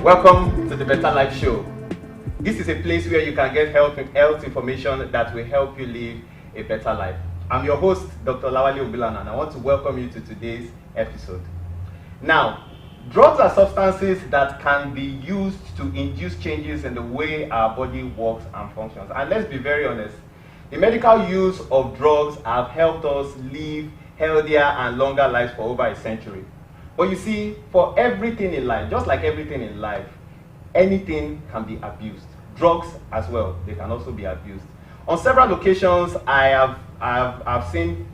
Welcome to the BetaLife Show. This is a place where you can get health information that will help you live a better life. I'm your host, Dr. Olawale Ogunlana, and I want to welcome you to today's episode. Now, drugs are substances that can be used to induce changes in the way our body works and functions. And let's be very honest, the medical use of drugs have helped us live healthier and longer lives for over a century. But you see, for everything in life, just like everything in life, anything can be abused. Drugs as well, they can also be abused. On several occasions, I've seen,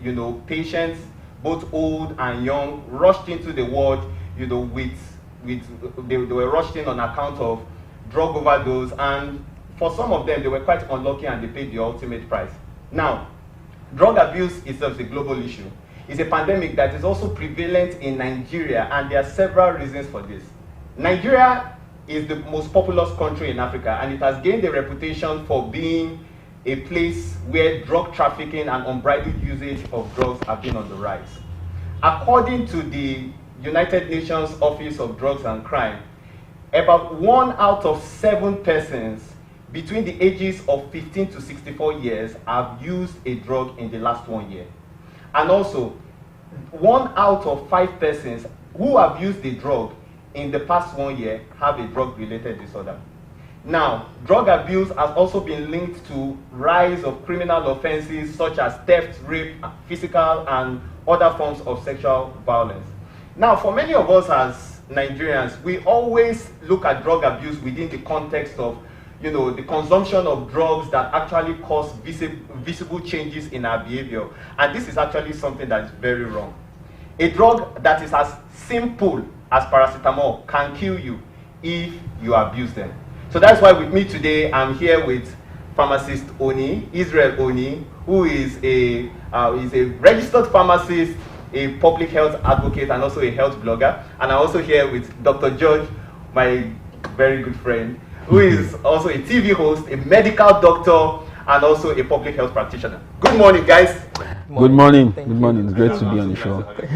patients, both old and young, rushed into the ward, they were rushed in on account of drug overdose, and for some of them, they were quite unlucky and they paid the ultimate price. Now, drug abuse itself is a global issue. It's a pandemic that is also prevalent in Nigeria, and there are several reasons for this. Nigeria is the most populous country in Africa, and it has gained a reputation for being a place where drug trafficking and unbridled usage of drugs have been on the rise. According to the United Nations Office of Drugs and Crime, about 1 out of 7 persons between the ages of 15 to 64 years have used a drug in the last 1 year. And also, 1 out of 5 persons who have used a drug in the past 1 year have a drug-related disorder. Now, drug abuse has also been linked to rise of criminal offenses such as theft, rape, physical, and other forms of sexual violence. Now, for many of us as Nigerians, we always look at drug abuse within the context of, the consumption of drugs that actually cause visible changes in our behavior. And this is actually something that is very wrong. A drug that is as simple as paracetamol can kill you if you abuse them. So that's why with me today, I'm here with pharmacist Israel Oni, who is a registered pharmacist, a public health advocate, and also a health blogger. And I'm also here with Dr. George, my very good friend, who is also a TV host, a medical doctor, and also a public health practitioner. Good morning, guys. Good morning. Good morning. It's great to be on the show. Great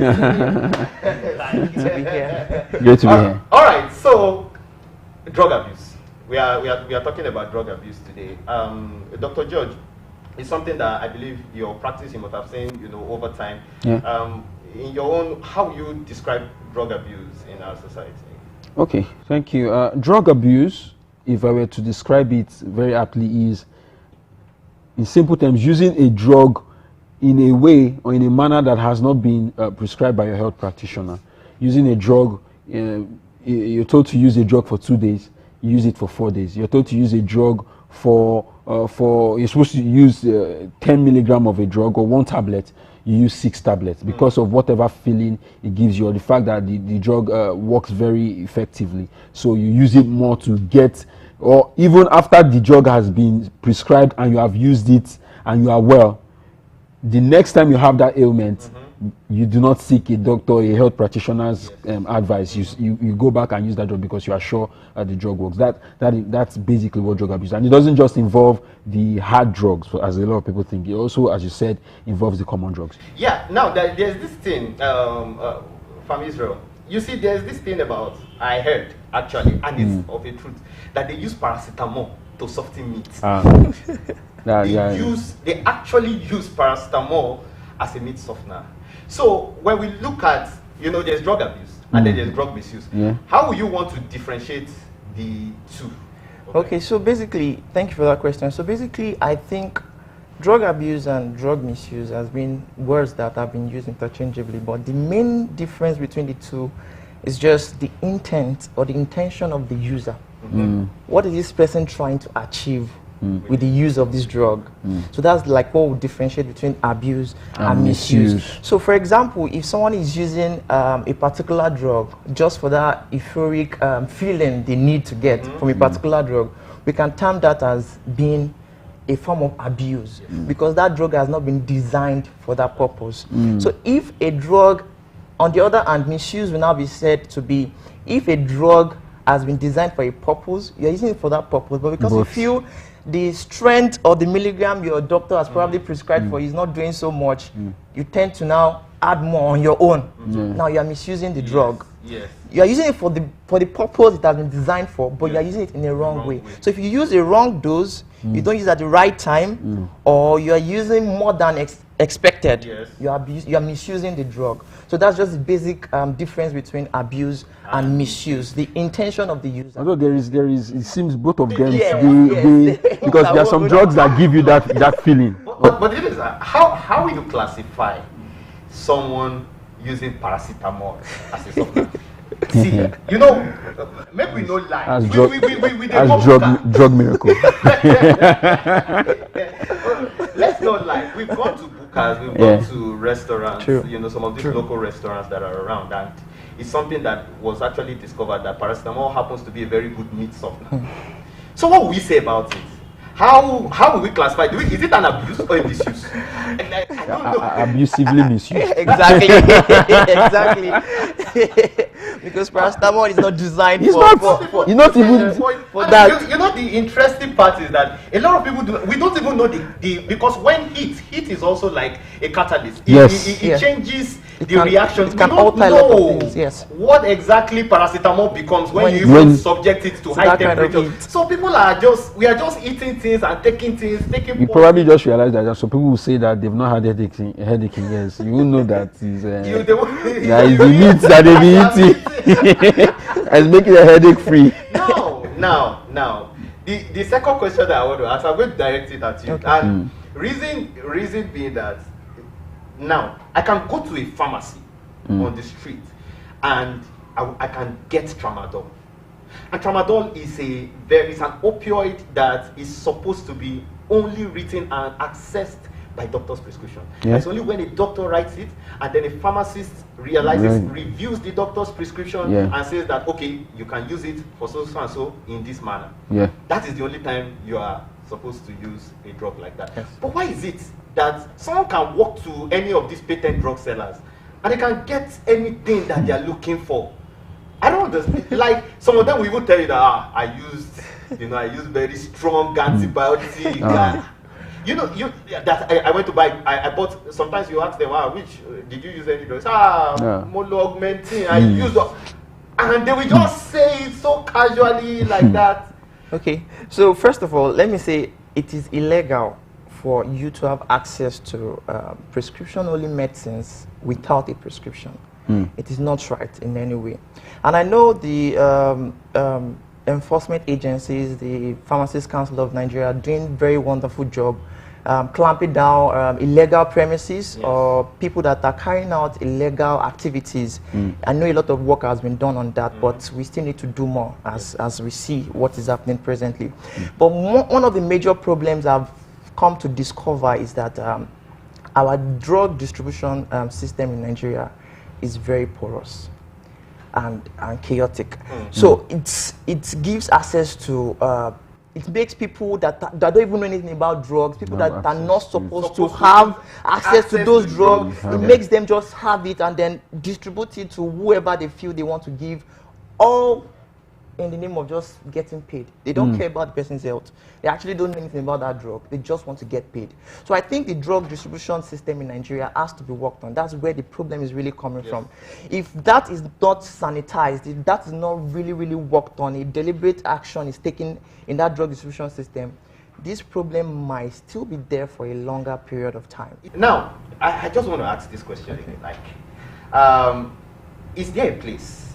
to be here. Great to be here. All right. So, drug abuse. We are talking about drug abuse today. Dr. George, it's something that I believe your practice you must have seen, over time. Yeah. In your own, how you describe drug abuse in our society? Okay. Thank you. Drug abuse, if I were to describe it very aptly, is, in simple terms, using a drug in a way or in a manner that has not been prescribed by your health practitioner. Using a drug, you're told to use a drug for 2 days, you use it for 4 days. You're told to use a drug you're supposed to use 10 milligram of a drug or 1 tablet, you use 6 tablets because of whatever feeling it gives you, or the fact that the drug works very effectively. So you use it more to get, or even after the drug has been prescribed and you have used it and you are well, the next time you have that ailment, you do not seek a doctor, a health practitioner's advice. You go back and use that drug because you are sure that the drug works. That's basically what drug abuse is. And it doesn't just involve the hard drugs, as a lot of people think. It also, as you said, involves the common drugs. Yeah. Now, there's this thing from Israel. You see, there's this thing about, I heard, actually, and it's of a truth, that they use paracetamol to soften meat. They actually use paracetamol as a meat softener. So when we look at, there's drug abuse and then there's drug misuse. Yeah. How would you want to differentiate the two? Okay, so basically, thank you for that question. So basically, I think drug abuse and drug misuse has been words that have been used interchangeably, but the main difference between the two is just the intent or the intention of the user. What is this person trying to achieve with the use of this drug? So that's like what would differentiate between abuse and misuse. So for example, if someone is using a particular drug just for that euphoric feeling they need to get from a particular drug, we can term that as being a form of abuse because that drug has not been designed for that purpose. So if a drug, on the other hand, misuse will now be said to be if a drug has been designed for a purpose, you're using it for that purpose, but because you feel the strength or the milligram your doctor has probably prescribed for is not doing so much, you tend to now add more on your own. Now you're misusing the drug. Yes. You are using it for the purpose it has been designed for, but you are using it in a wrong way. So if you use a wrong dose, you don't use it at the right time, or you are using more than expected, you are misusing the drug. So that's just the basic difference between abuse and misuse. The intention of the user. Although there is, it seems both of them, because there are some drugs that give you that feeling. But it is how will you classify someone using paracetamol as a supplement? See, you know, maybe we know lie. As drug miracle. Let's not lie. We've gone to bukas, we've gone to restaurants, you know, some of these local restaurants that are around, and it's something that was actually discovered that paracetamol happens to be a very good meat softener. So what will we say about it? How will we classify? Is it an abuse or a misuse? I don't know. Abusively misused. Exactly. Because paracetamol is not designed for that. You know, the interesting part is that a lot of people we don't even know because when heat is also like a catalyst. It changes the reaction. It can alter a lot of things. Yes. What exactly paracetamol becomes when you even subject it to high temperature. So people we are just eating things and taking things. You probably just realize that some people will say that they've not had headache in years. You will know that is that is the meat that they've been eating. It's making a headache free. Now, the second question that I want to ask, I'm going to direct it at you. And reason being that now I can go to a pharmacy on the street and I can get tramadol. And tramadol is an opioid that is supposed to be only written and accessed by doctor's prescription. It's only when a doctor writes it and then a pharmacist reviews the doctor's prescription and says that, okay, you can use it for so and so in this manner. That is the only time you are supposed to use a drug like that. But why is it that someone can walk to any of these patent drug sellers and they can get anything that they are looking for? I don't understand. Like, some of them will even tell you that I used very strong antibiotic. I went to buy. I bought. Sometimes you ask them, which did you use any drugs? Mono-augmentin. I used, and they will just say it so casually like that. Okay. So first of all, let me say it is illegal for you to have access to prescription-only medicines without a prescription. It is not right in any way. And I know the enforcement agencies, the Pharmacists Council of Nigeria, are doing very wonderful job clamping down illegal premises or people that are carrying out illegal activities. I know a lot of work has been done on that, but we still need to do more as we see what is happening presently. But one of the major problems I've come to discover is that our drug distribution system in Nigeria is very porous and chaotic. So it gives access to it makes people that don't even know anything about drugs, people that are not supposed to have access to those drugs, it makes them just have it and then distribute it to whoever they feel they want to give, all in the name of just getting paid. They don't care about the person's health. They actually don't know anything about that drug. They just want to get paid. So I think the drug distribution system in Nigeria has to be worked on. That's where the problem is really coming from. If that is not sanitized, if that is not really worked on, a deliberate action is taken in that drug distribution system, this problem might still be there for a longer period of time. Now, I just want to ask this question again. Like, is there a place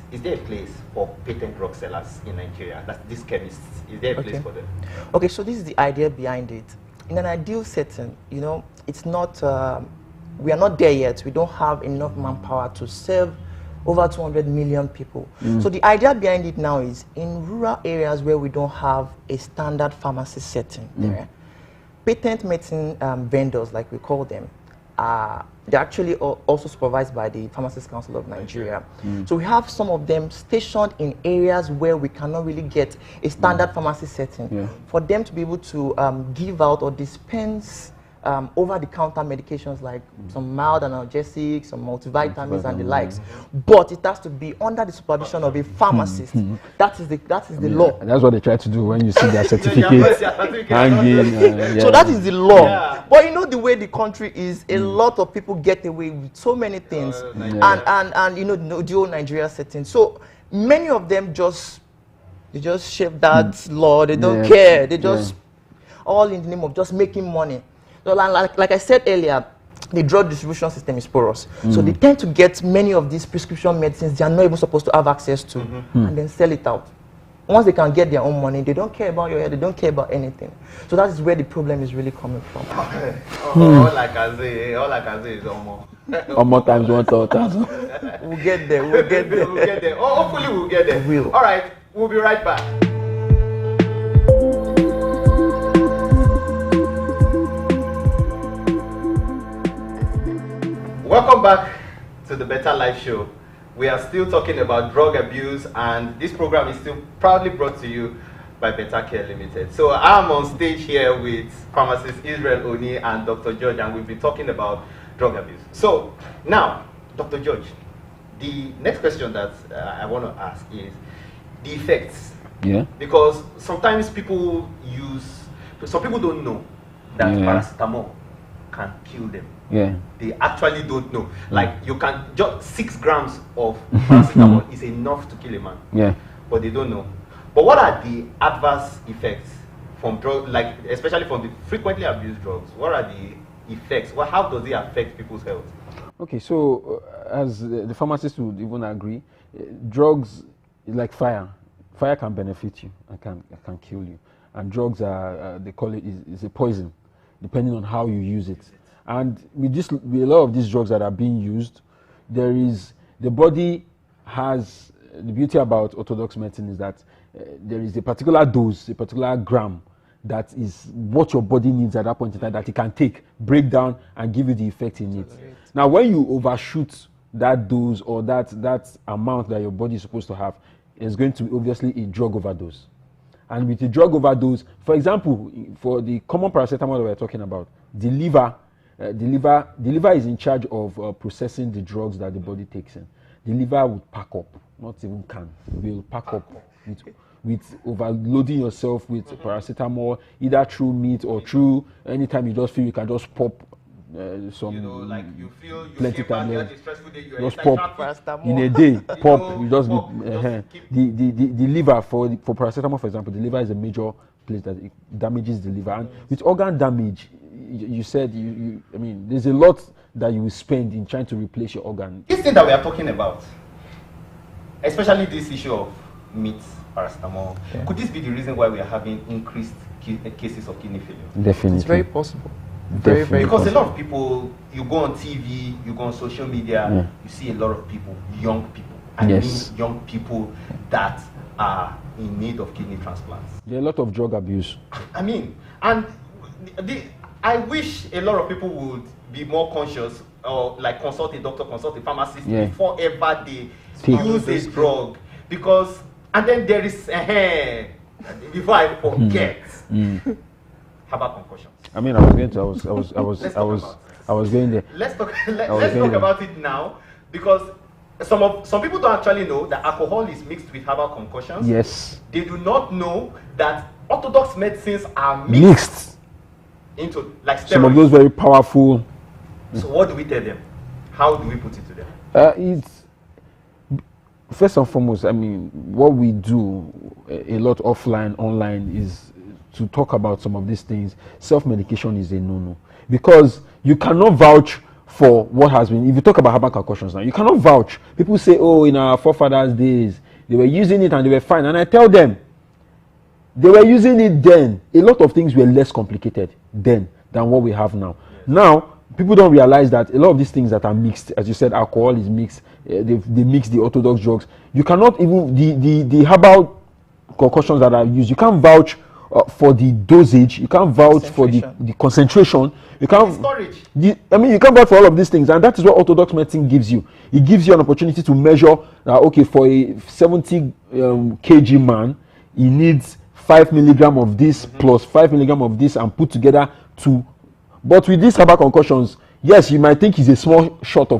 for patent drug sellers in Nigeria? That's these chemists. Is there a place for them? Okay, so this is the idea behind it. In an ideal setting, you know, it's not, we are not there yet. We don't have enough manpower to serve over 200 million people. So the idea behind it now is in rural areas where we don't have a standard pharmacy setting, patent medicine vendors, like we call them, they're actually also supervised by the Pharmacists Council of Nigeria. So we have some of them stationed in areas where we cannot really get a standard pharmacy setting for them to be able to give out or dispense over-the-counter medications like some mild analgesics, some multivitamins and the likes. But it has to be under the supervision of a pharmacist. That is the law. That's what they try to do when you see their certificates hanging. So that is the law. Yeah. But you know the way the country is, a lot of people get away with so many things, and you know the old Nigeria setting. So many of them just shape that law. They don't care. They just all in the name of just making money. So like I said earlier, the drug distribution system is porous. So they tend to get many of these prescription medicines they are not even supposed to have access to, and then sell it out. Once they can get their own money, they don't care about your health, they don't care about anything. So that is where the problem is really coming from. All I can say is Almost times 1,000. We'll get there, we'll get there. We'll get there. Oh, hopefully we'll get there. We will. All right, we'll be right back. Welcome back to the BetaLife show. We are still talking about drug abuse, and this program is still proudly brought to you by Better Care Limited. So I'm on stage here with pharmacist Israel Oni and Dr. George, and we'll be talking about drug abuse. So now, Dr. George, the next question that I want to ask is the effects. Yeah. Because sometimes some people don't know that paracetamol can kill them. Yeah. They actually don't know. Like you can just 6 grams of paracetamol is enough to kill a man. Yeah. But they don't know. But what are the adverse effects from drugs, like especially from the frequently abused drugs? What are the effects? How does it affect people's health? Okay, so as the pharmacist would even agree, drugs is like fire. Fire can benefit you and can kill you. And drugs are, they call it, is a poison, depending on how you use it. And with a lot of these drugs that are being used, the body has, the beauty about orthodox medicine is that there is a particular dose, a particular gram that is what your body needs at that point in time that it can take, break down, and give you the effect in it. Now, when you overshoot that dose or that amount that your body is supposed to have, it's going to be obviously a drug overdose. And with a drug overdose, for example, for the common paracetamol that we're talking about, the liver is in charge of processing the drugs that the body takes in. The liver would pack up, not even can, will pack up with overloading yourself with paracetamol, either through meat or through anytime you just feel you can just pop some, you know, like you feel you plenty came time, back, stressful day, just pop in a day, pop, you just the liver for paracetamol, for example, the liver is a major place that it damages the liver. And with organ damage, you said I mean, there's a lot that you will spend in trying to replace your organ. This thing that we are talking about, especially this issue of meat, paracetamol, could this be the reason why we are having increased cases of kidney failure? Definitely. It's very possible. Very because possible. A lot of people, you go on TV, you go on social media, you see a lot of people, young people, I mean young people that are in need of kidney transplants. There are a lot of drug abuse. I mean, and I wish a lot of people would be more conscious, or like consult a doctor, consult a pharmacist before ever they use a drug, because and then there is before I forget herbal concussions. I mean, I was going there. Let's talk about it now, because some people don't actually know that alcohol is mixed with herbal concussions. Yes. They do not know that orthodox medicines are mixed into like steroids. Some of those very powerful. So what do we tell them? How do we put it to them? It's first and foremost, I mean, what we do a lot offline, online is to talk about some of these things. Self-medication is a no-no, because you cannot vouch for what has been. If you talk about herbal concussions now, you cannot vouch. People say, oh, in our forefathers' days, they were using it and they were fine. And I tell them, they were using it then. A lot of things were less complicated then than what we have now. Yes. Now, people don't realize that a lot of these things that are mixed, as you said, alcohol is mixed, they mix the orthodox drugs. You cannot even, the herbal concussions that are used, you can't vouch for the dosage, you can't vouch for the concentration, you can't storage. You can't vouch for all of these things, and that is what orthodox medicine gives you. It gives you an opportunity to measure okay, for a 70 kg man, he needs 5 milligram of this plus 5 milligram of this, and put together to But with these herbal concussions, yes, you might think it's a small shot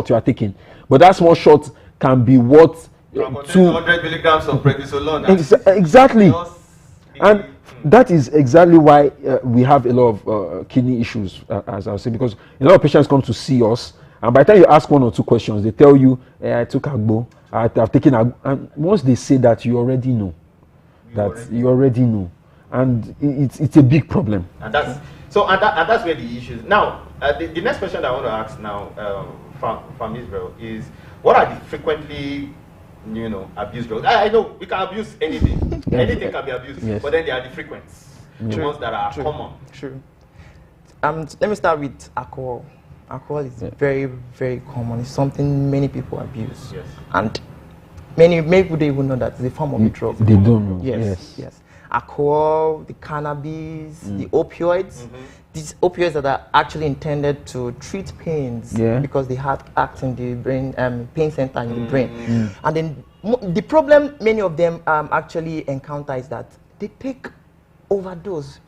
you are taking, but that small shot can be what 200 milligrams of prednisolone. Exactly. And that is exactly why we have a lot of kidney issues, as I was saying, because a lot of patients come to see us, and by the time you ask 1 or 2 questions, they tell you, I took Agbo, I've taken Agbo, and once they say that, you already know. And it's a big problem. And that's where the issue is. Now, the next question that I want to ask now from Israel is, what are the frequently abused drugs? I know we can abuse anything. Anything can be abused. Yes. But then there are the frequent, the ones that are common. True. Let me start with alcohol. Alcohol is very, very common. It's something many people abuse. Yes. And many people don't even know that it's a form of a drug. They don't know. Yes. Alcohol, the cannabis, the opioids. These opioids that are actually intended to treat pains because they act in the brain, pain center in the brain. And then the problem many of them actually encounter is that they take overdose.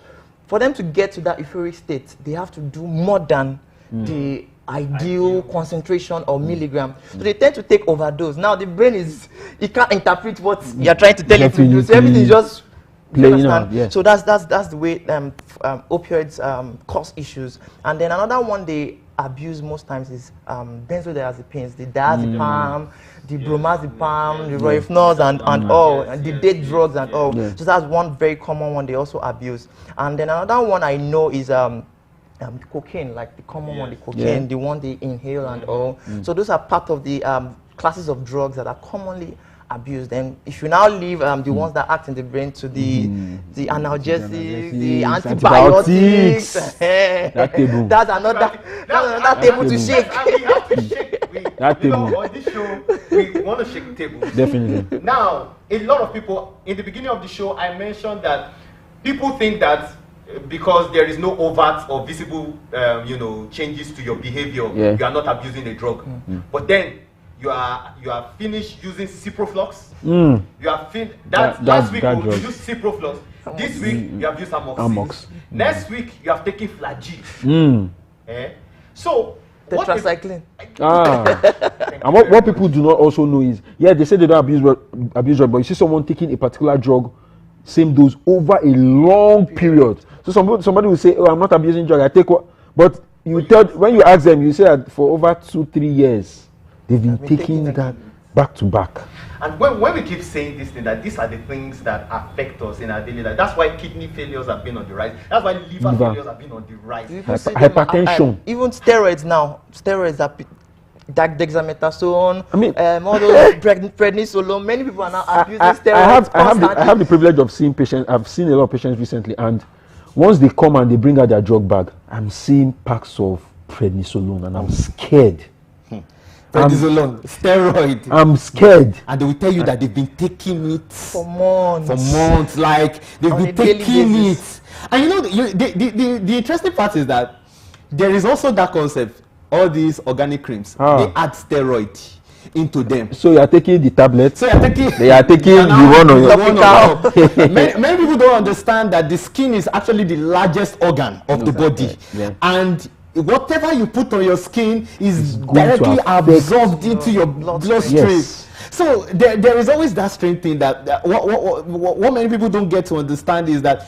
For them to get to that euphoric state, they have to do more than the ideal concentration or milligram. So they tend to take overdose. Now the brain it can't interpret what you're trying to tell it to do. So everything is just playing out. So that's the way opioids cause issues. And then another one they abuse most times is benzodiazepines, the diazepam, the bromazepam, the rohypnol and all, and the date drugs and all. So that's one very common one they also abuse. And then another one I know is cocaine, like the common one, the cocaine, the one they inhale and all. So those are part of the classes of drugs that are commonly abused. And if you now leave the ones that act in the brain to the analgesics, the antibiotics, that's another table to shake. We have to shake. That table. On this show, we want to shake tables. Definitely. Now, a lot of people, in the beginning of the show, I mentioned that people think that because there is no overt or visible, changes to your behavior, you are not abusing a drug. But then you are finished using ciproflox. You are last week you used ciproflox. This week you have used amoxicillin. Next week you have taken flagyl. So tetracycline. And what people do not also know is, they say they don't abuse drug, but you see someone taking a particular drug, same dose over a long period. So somebody will say, I'm not abusing drug, I take what, but when you ask them, you say that for over 2-3 years they've been taking that back to back. And when we keep saying this thing, that these are the things that affect us in our daily life, that's why kidney failures have been on the rise. That's why liver failures have been on the rise. Hypertension. Even steroids now. Steroids are dexamethasone, all those prednisolone. Many people are now abusing steroids. I have the privilege of seeing patients. I've seen a lot of patients recently, and once they come and they bring out their drug bag, I'm seeing packs of prednisolone, and I'm scared. Prednisolone, steroid. I'm scared. And they will tell you that they've been taking it for months. Like they've been taking it. And the interesting part is that there is also that concept. All these organic creams, they add steroid into them. So you are taking the tablet. So they are taking the one on your many people don't understand that the skin is actually the largest organ of the body. And whatever you put on your skin is directly absorbed into your bloodstream. So there is always that strange thing that what many people don't get to understand is that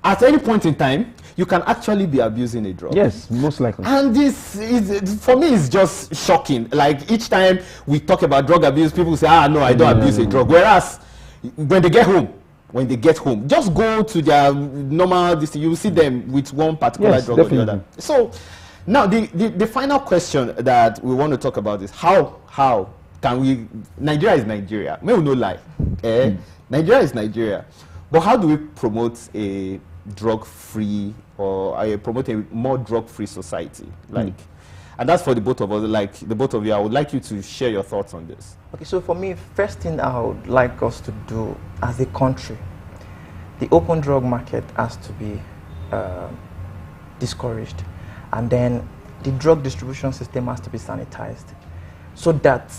at any point in time, you can actually be abusing a drug. Yes, most likely. And this is, for me, it's just shocking. Like each time we talk about drug abuse, people say, no, I don't abuse a drug. Whereas when they get home, just go to their normal, you will see them with one particular drug or the other. So now the final question that we want to talk about is how can we, Nigeria is Nigeria. May we no lie. Nigeria is Nigeria. But how do we promote a drug-free or promote a more drug-free society? And that's for the both of us, like the both of you. I would like you to share your thoughts on this. Okay, so for me, first thing I would like us to do as a country, the open drug market has to be discouraged. And then the drug distribution system has to be sanitized so that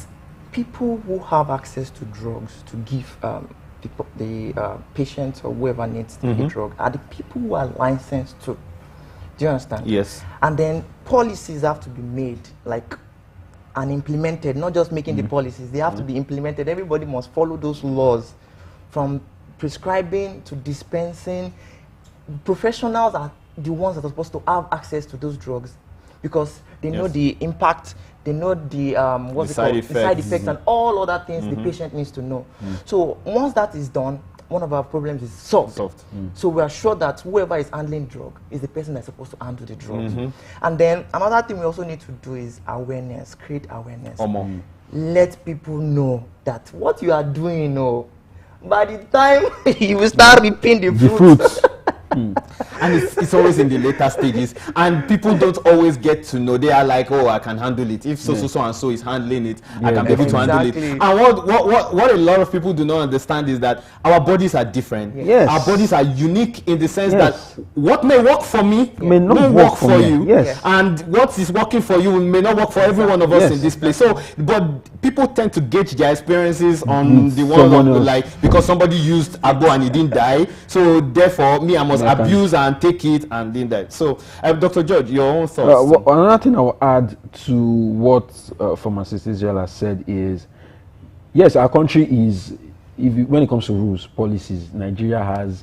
people who have access to drugs to give the patients or whoever needs the drug are the people who are licensed to. Do you understand? Yes. And then policies have to be made, like, and implemented, not just making the policies, they have to be implemented. Everybody must follow those laws, from prescribing to dispensing. Professionals are the ones that are supposed to have access to those drugs, because they know the impact, they know the side effects and all other things the patient needs to know. So once that is done, one of our problems is solved. So we are sure that whoever is handling drug is the person that's supposed to handle the drugs. And then another thing we also need to do is awareness, create awareness. Let people know that what you are doing, by the time you will start reaping the fruits. And it's always in the later stages, and people don't always get to know. They are like, oh, I can handle it. If so and so is handling it, I can be able to handle it. And what a lot of people do not understand is that our bodies are different. Our bodies are unique in the sense that what may work for me may not work for you. And what is working for you may not work for every one of us in this place. So, but people tend to gauge their experiences on the one of, like, because somebody used Agbo and he didn't die, so therefore me, I must abuse and take it and then that. So, Dr. George, your own thoughts. Another thing I will add to what Pharmacist Israel has said is, yes, our country is, when it comes to rules, policies, Nigeria has.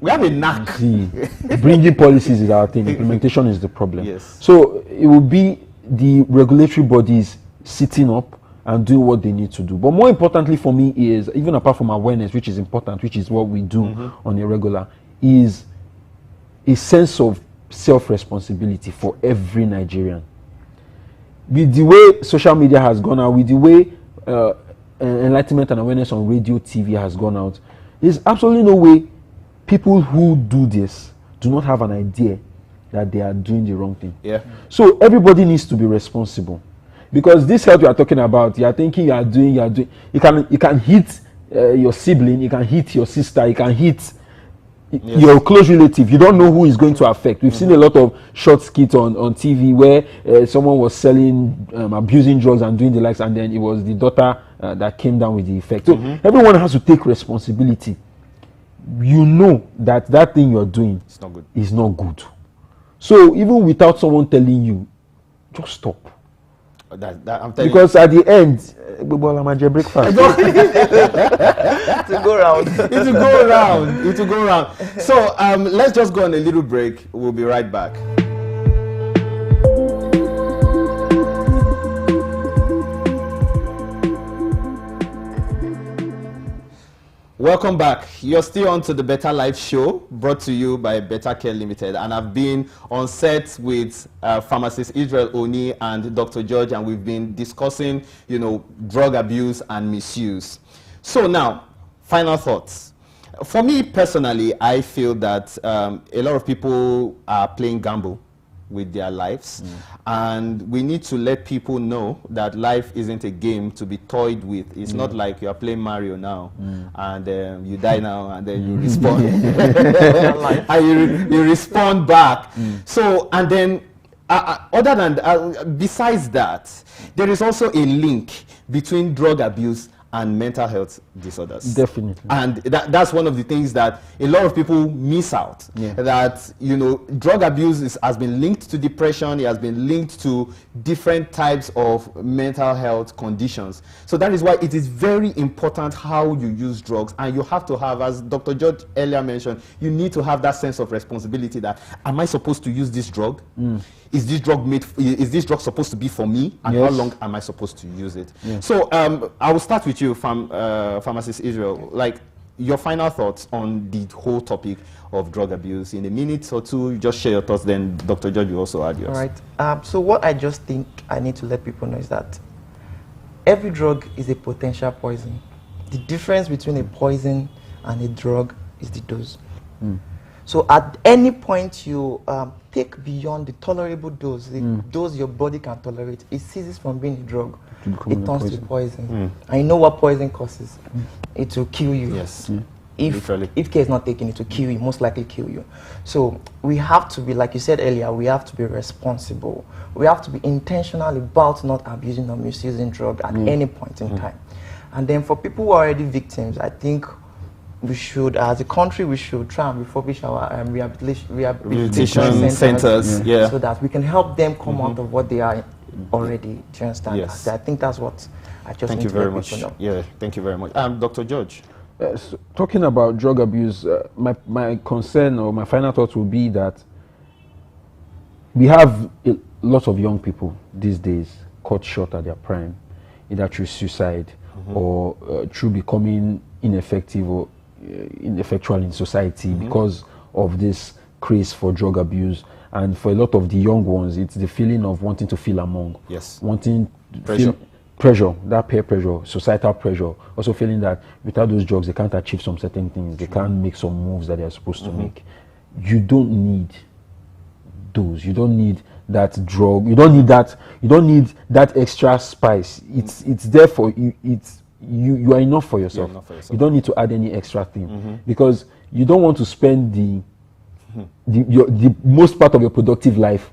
We have a knack. Bringing policies is our thing. Implementation is the problem. Yes. So it will be the regulatory bodies sitting up and doing what they need to do. But more importantly for me is, even apart from awareness, which is important, which is what we do on a regular, is a sense of self-responsibility for every Nigerian. With the way social media has gone out, with the way enlightenment and awareness on radio, TV has gone out, there's absolutely no way people who do this do not have an idea that they are doing the wrong thing. So everybody needs to be responsible. Because this health you are talking about, you are thinking you are doing, you can hit your sibling, you can hit your sister, you can hit your close relative. You don't know who is going to affect. We've seen a lot of short skits on TV where someone was selling, abusing drugs and doing the likes, and then it was the daughter that came down with the effect. So everyone has to take responsibility. You know that thing you're doing is not good. So even without someone telling you, just stop. I'm telling because at the end, I'm breakfast. It will go around. It will go around. So let's just go on a little break. We'll be right back. Welcome back. You're still on to the BetaLife show, brought to you by Better Care Limited, and I've been on set with Pharmacist Israel Oni and Dr. George, and we've been discussing, drug abuse and misuse. So now, final thoughts. For me personally, I feel that a lot of people are playing gamble with their lives, and we need to let people know that life isn't a game to be toyed with. It's not like you are playing Mario now and you die now and then you respawn and you respawn back. So, and then other than besides that, there is also a link between drug abuse and mental health disorders. Definitely. And that's one of the things that a lot of people miss out. That, drug abuse has been linked to depression, it has been linked to different types of mental health conditions. So that is why it is very important how you use drugs, and you have to have, as Dr. George earlier mentioned, you need to have that sense of responsibility that, am I supposed to use this drug? Is this drug supposed to be for me? And how long am I supposed to use it? So I will start with you, Pharmacist Israel. Like, your final thoughts on the whole topic of drug abuse in a minute or two. Just share your thoughts, then Dr. George will also add yours. All right. So what I just think I need to let people know is that every drug is a potential poison. The difference between a poison and a drug is the dose. So at any point you take beyond the tolerable dose, the dose your body can tolerate, it ceases from being a drug. It turns to poison. And you know what poison causes? It will kill you. Yes. If care is not taken, it will kill you, most likely kill you. So we have to be, like you said earlier, we have to be responsible. We have to be intentional about not abusing or misusing drugs at any point in time. And then for people who are already victims, I think we should, as a country, we should try and refurbish our rehabilitation centers, yeah, so that we can help them come out of what they are already. Do you understand? Yes. I think that's what I just thank need you to very let much. people know. Yeah, thank you very much. Dr. George. So talking about drug abuse, my concern or my final thought will be that we have a lot of young people these days cut short at their prime, either through suicide or through becoming ineffective or ineffectual in society because of this craze for drug abuse. And for a lot of the young ones, it's the feeling of wanting to feel among, wanting pressure. Pressure, that peer pressure, societal pressure, also feeling that without those drugs they can't achieve some certain things, they can't make some moves that they're supposed to make. You don't need those, you don't need that drug, you don't need that extra spice. It's there for you. You are enough for yourself. You don't need to add any extra thing because you don't want to spend the most part of your productive life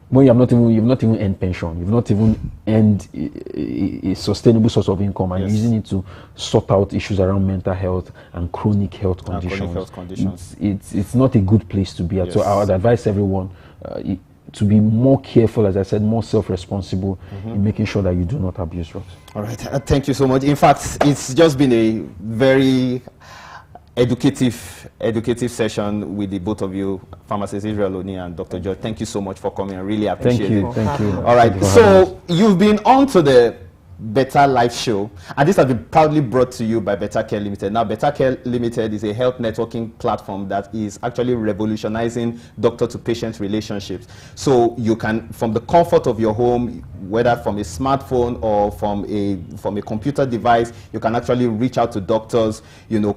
when you've not even earned pension, you've not even earned a sustainable source of income, and you're using it to sort out issues around mental health and chronic health conditions. It's not a good place to be at. So I would advise everyone to be more careful, as I said, more self-responsible in making sure that you do not abuse drugs. All right, thank you so much. In fact, it's just been a very educative session with the both of you, Pharmacist Israel Oni and Dr. George. Thank you so much for coming. I really appreciate it. Thank you. All right, so you've been on to the BetaLife show, and this has been proudly brought to you by BetaCare Limited. Now, BetaCare Limited is a health networking platform that is actually revolutionizing doctor-to-patient relationships. So you can, from the comfort of your home, whether from a smartphone or from a computer device, you can actually reach out to doctors,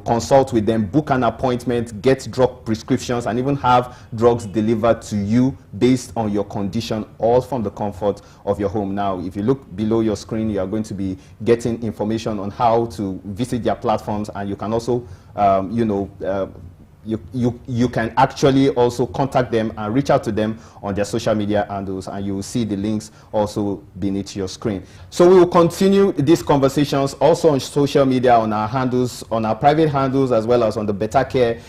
consult with them, book an appointment, get drug prescriptions, and even have drugs delivered to you based on your condition, all from the comfort of your home. Now, if you look below your screen, you are going to be getting information on how to visit their platforms, and you can also, you can actually also contact them and reach out to them on their social media handles, and you will see the links also beneath your screen. So we will continue these conversations also on social media, on our handles, on our private handles, as well as on the BetaCare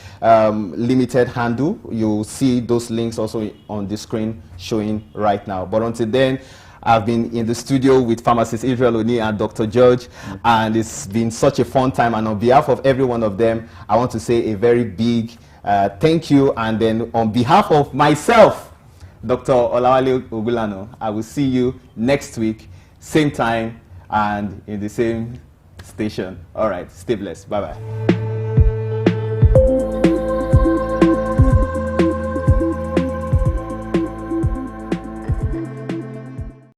Limited handle. You'll see those links also on the screen showing right now. But until then, I've been in the studio with Pharmacist Israel Oni and Dr. George, and it's been such a fun time. And on behalf of every one of them, I want to say a very big thank you. And then on behalf of myself, Dr. Olawale Ogunlana, I will see you next week, same time and in the same station. All right, stay blessed. Bye-bye.